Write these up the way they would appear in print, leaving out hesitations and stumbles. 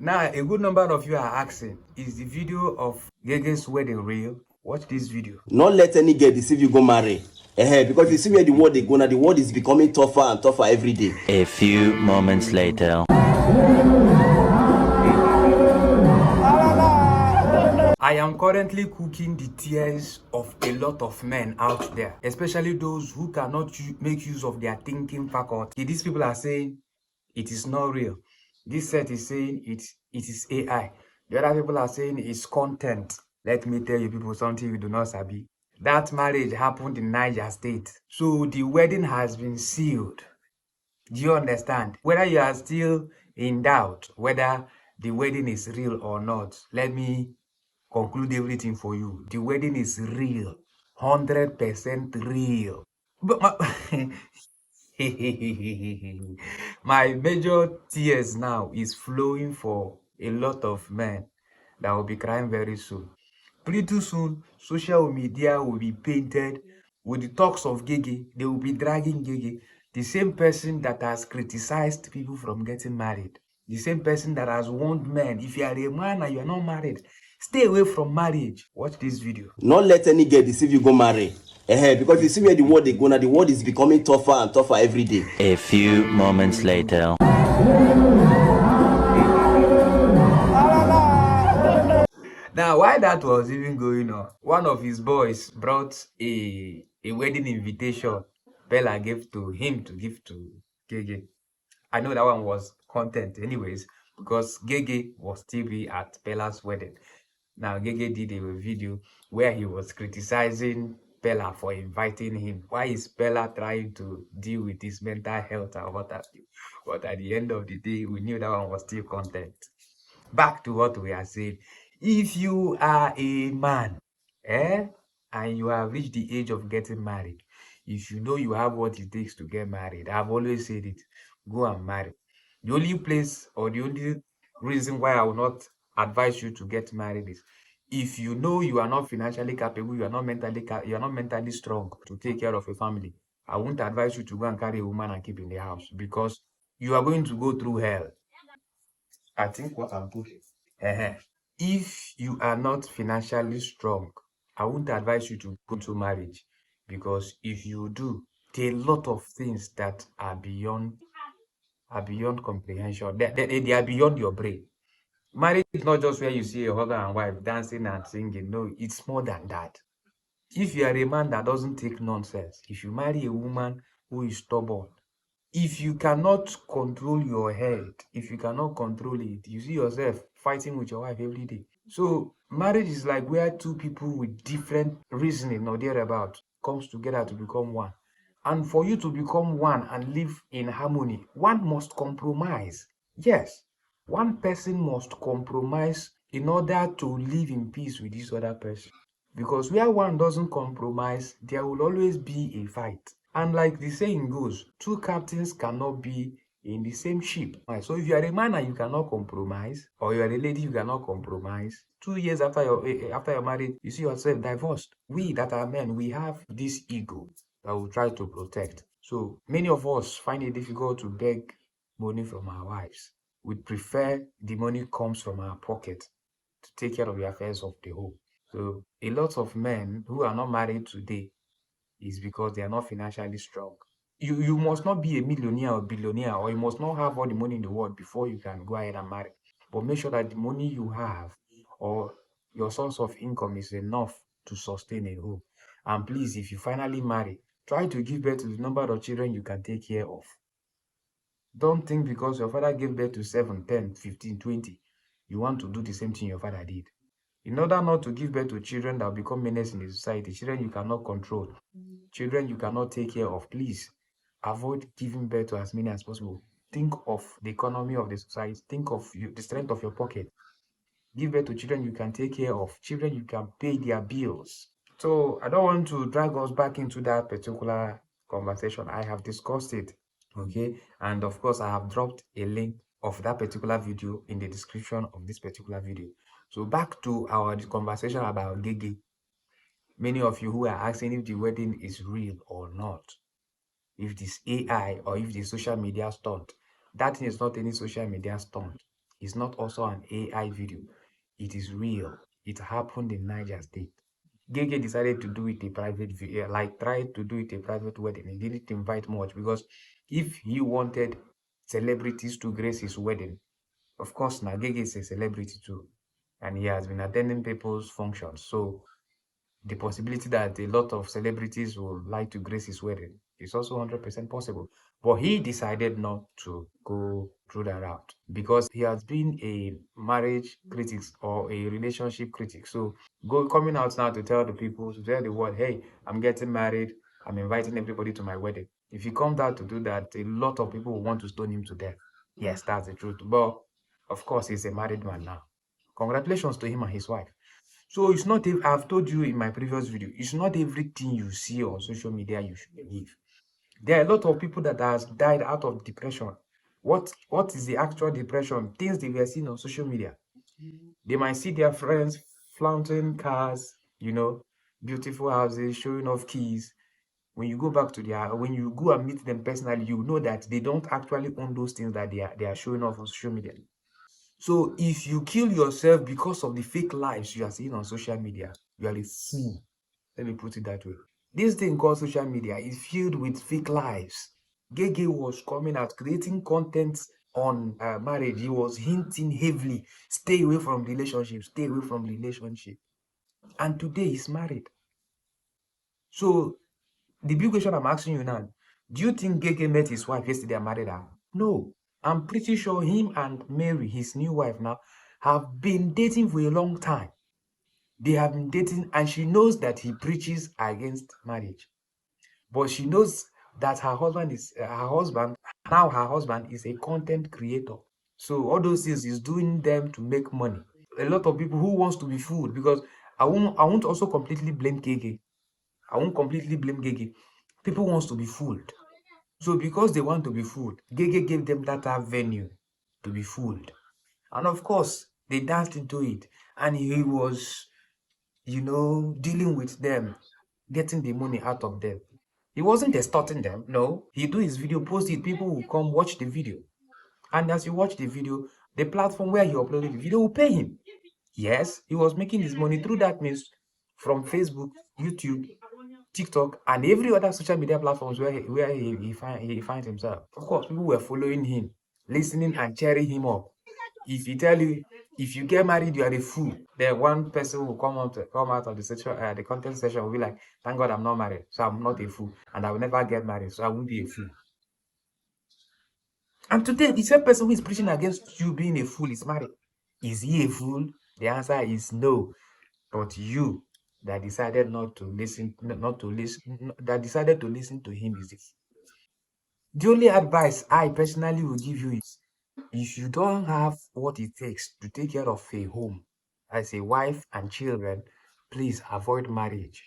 Now, a good number of you are asking, is the video of Gheghe's wedding real? Watch this video. Not let any girl deceive you go marry. Because you see where the world they go now, the world is becoming tougher and tougher every day. A few moments later. I am currently cooking the tears of a lot of men out there, especially those who cannot make use of their thinking faculty. These people are saying it is not real. This set is saying it is AI. The other people are saying it's content. Let me tell you people something you do not sabi. That marriage happened in Niger State. So the wedding has been sealed. Do you understand? Whether you are still in doubt whether the wedding is real or not, let me conclude everything for you. The wedding is real. 100% real. But my major tears now is flowing for a lot of men that will be crying very soon. Pretty soon, social media will be painted with the talks of Gheghe. They will be dragging Gheghe, the same person that has criticized people from getting married, the same person that has warned men, if you are a man and you are not married, stay away from marriage. Watch this video. Not let any girl deceive you go marry. Because you see where the world they go now, the world is becoming tougher and tougher every day. A few moments later. Now, while that was even going on, one of his boys brought a wedding invitation Bella gave to him to give to Gheghe. I know that one was content anyways, because Gheghe was still be at Bella's wedding. Now, Gheghe did a video where he was criticizing Bella for inviting him. Why is Bella trying to deal with his mental health and what have you? But at the end of the day, we knew that one was still content. Back to what we are saying. If you are a man, and you have reached the age of getting married, if you know you have what it takes to get married, I've always said it, go and marry. The only place or the only reason why I will not advise you to get married is if you know you are not financially capable, you are not mentally strong to take care of a family. I won't advise you to go and carry a woman and keep in the house because you are going to go through hell. I think what I'm putting. If you are not financially strong, I wouldn't advise you to go to marriage because if you do, there are a lot of things that are beyond comprehension. They are beyond your brain. Marriage is not just where you see a husband and wife dancing and singing. No, it's more than that. If you are a man that doesn't take nonsense, if you marry a woman who is stubborn, if you cannot control your head, if you cannot control it, you see yourself fighting with your wife every day. So marriage is like where two people with different reasoning or thereabout comes together to become one. And for you to become one and live in harmony, one must compromise. Yes, one person must compromise in order to live in peace with this other person. Because where one doesn't compromise, there will always be a fight. And like the saying goes, two captains cannot be in the same ship. So if you are a man and you cannot compromise, or you are a lady you cannot compromise, 2 years after you're married, you see yourself divorced. We that are men, we have this ego that we try to protect. So many of us find it difficult to beg money from our wives. We prefer the money comes from our pocket to take care of the affairs of the home. So a lot of men who are not married today is because they are not financially strong. You must not be a millionaire or billionaire, or you must not have all the money in the world before you can go ahead and marry. But make sure that the money you have or your source of income is enough to sustain a home. And please, if you finally marry, try to give birth to the number of children you can take care of. Don't think because your father gave birth to 7, 10, 15, 20, you want to do the same thing your father did. In order not to give birth to children that will become menace in the society, children you cannot control, children you cannot take care of, please avoid giving birth to as many as possible. Think of the economy of the society. Think of the strength of your pocket. Give birth to children you can take care of, children you can pay their bills. So I don't want to drag us back into that particular conversation. I have discussed it, okay? And of course, I have dropped a link of that particular video in the description of this particular video. So back to our conversation about Gheghe. Many of you who are asking if the wedding is real or not, if this AI or if the social media stunt, that is not any social media stunt. It's not also an AI video. It is real. It happened in Niger State. Gheghe decided to do it a private video, like tried to do it a private wedding. He didn't invite much because if he wanted celebrities to grace his wedding, of course, now Gheghe is a celebrity too, and he has been attending people's functions. So the possibility that a lot of celebrities will like to grace his wedding is also 100% possible. But he decided not to go through that route because he has been a marriage critic or a relationship critic. So coming out now to tell the people, to tell the world, hey, I'm getting married, I'm inviting everybody to my wedding. If he comes out to do that, a lot of people will want to stone him to death. Yes, that's the truth. But of course, he's a married man now. Congratulations to him and his wife. So it's not, I've told you in my previous video, it's not everything you see on social media you should believe. There are a lot of people that has died out of depression. What is the actual depression? Things they were seeing on social media. They might see their friends flaunting cars, beautiful houses, showing off keys. When you go back to when you go and meet them personally, you know that they don't actually own those things that they are showing off on social media. So if you kill yourself because of the fake lives you are seeing on social media, you are a fool. Let me put it that way. This thing called social media is filled with fake lives. Gheghe was coming out creating content on marriage. He was hinting heavily, stay away from relationship, stay away from relationship. And today he's married. So the big question I'm asking you now, do you think Gheghe met his wife yesterday and married her? No. I'm pretty sure him and Mary, his new wife now, have been dating for a long time. They have been dating and she knows that he preaches against marriage. But she knows that her husband is a content creator. So all those things is doing them to make money. A lot of people who wants to be fooled, because I won't also completely blame Gheghe. I won't completely blame Gheghe. People wants to be fooled. So because they want to be fooled, Gheghe gave them that avenue to be fooled. And of course, they danced into it. And he was, dealing with them, getting the money out of them. He wasn't extorting them. No. He do his video, post it, people will come watch the video. And as you watch the video, the platform where he uploaded the video will pay him. Yes, he was making his money through that means from Facebook, YouTube, TikTok, and every other social media platforms where he finds himself. Of course, people were following him, listening and cheering him up. If he tell you, if you get married, you are a fool, then one person will come out of the section, the content section will be like, thank God I'm not married, so I'm not a fool, and I will never get married, so I won't be a fool. And today, the same person who is preaching against you being a fool is married. Is he a fool? The answer is no. But you that decided that decided to listen to him is this. The only advice I personally will give you is, if you don't have what it takes to take care of a home as a wife and children, please avoid marriage.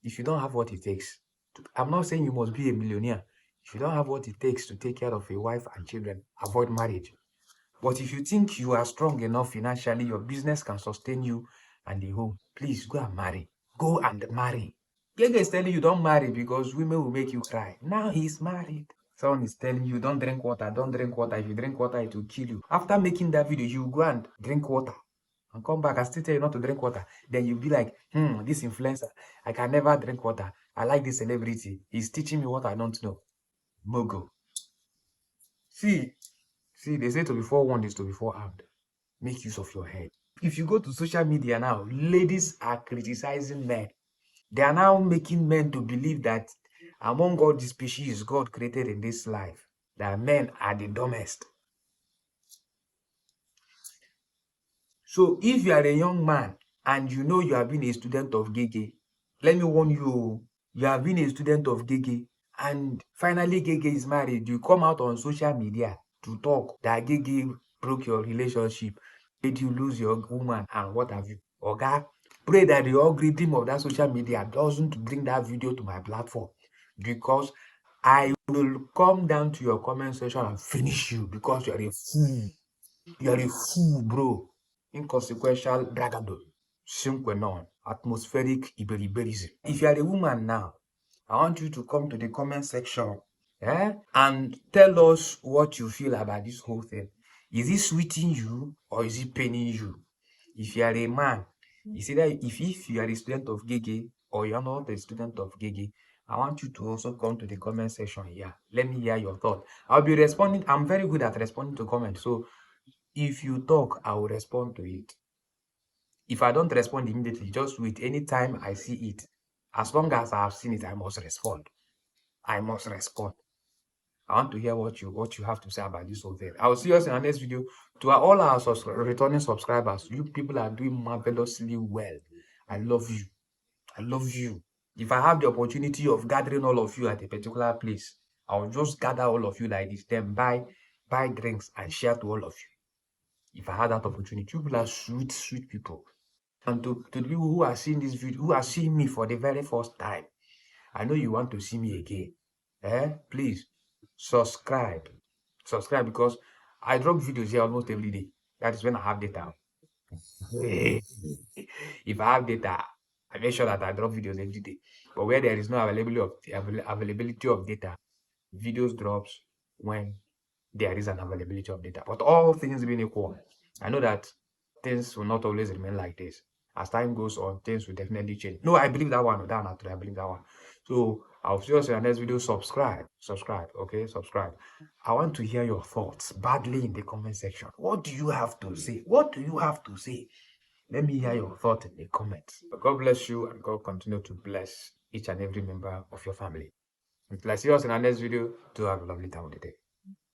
If you don't have what it takes, I'm not saying you must be a millionaire. If you don't have what it takes to take care of a wife and children, avoid marriage. But if you think you are strong enough financially, your business can sustain you and the home, please go and marry. Go and marry. Gheghe is telling you don't marry because women will make you cry. Now he's married. Someone is telling you don't drink water, don't drink water. If you drink water, it will kill you. After making that video, you go and drink water and come back and still tell you not to drink water. Then you'll be like, this influencer, I can never drink water. I like this celebrity. He's teaching me what I don't know. Mogo. See, they say to be forewarned is to be forearmed. Make use of your head. If you go to social media now, ladies are criticizing men. They are now making men to believe that among all the species God created in this life, that men are the dumbest. So if you are a young man and you know you have been a student of Gheghe, let me warn you, you have been a student of Gheghe and finally Gheghe is married, you come out on social media to talk that Gheghe broke your relationship, made you lose your woman and what have you. Okay? Pray that the algorithm of that social media doesn't bring that video to my platform, because I will come down to your comment section and finish you because you are a fool. You are a fool, bro. Inconsequential bragado. Simquenon. Atmospheric iberiberism. If you are a woman now, I want you to come to the comment section and tell us what you feel about this whole thing. Is it sweeting you or is it paining you? If you are a man, you see that if you are a student of Gheghe or you are not a student of Gheghe, I want you to also come to the comment section here. Let me hear your thought. I'll be responding. I'm very good at responding to comments. So if you talk, I will respond to it. If I don't respond immediately, just wait. Anytime I see it, as long as I have seen it, I must respond. I must respond. I want to hear what you have to say about this whole thing. I will see us in our next video. To all our returning subscribers, you people are doing marvelously well. I love you. I love you. If I have the opportunity of gathering all of you at a particular place, I will just gather all of you like this, then buy drinks and share to all of you. If I had that opportunity, you people are sweet, sweet people. And to the people who are seeing this video, who are seeing me for the very first time, I know you want to see me again. Please subscribe. Subscribe because I drop videos here almost every day. That is when I have data. If I have data, I make sure that I drop videos every day. But where there is no availability of data, videos drops when there is an availability of data. But all things being equal, I know that things will not always remain like this. As time goes on, things will definitely change. No, I believe that one. That I believe that one. So I'll see you in the next video. Subscribe. Okay, subscribe. I want to hear your thoughts badly in the comment section. What do you have to say? What do you have to say? Let me hear your thoughts in the comments. God bless you and God continue to bless each and every member of your family. Until I see us in our next video, do have a lovely time with the day.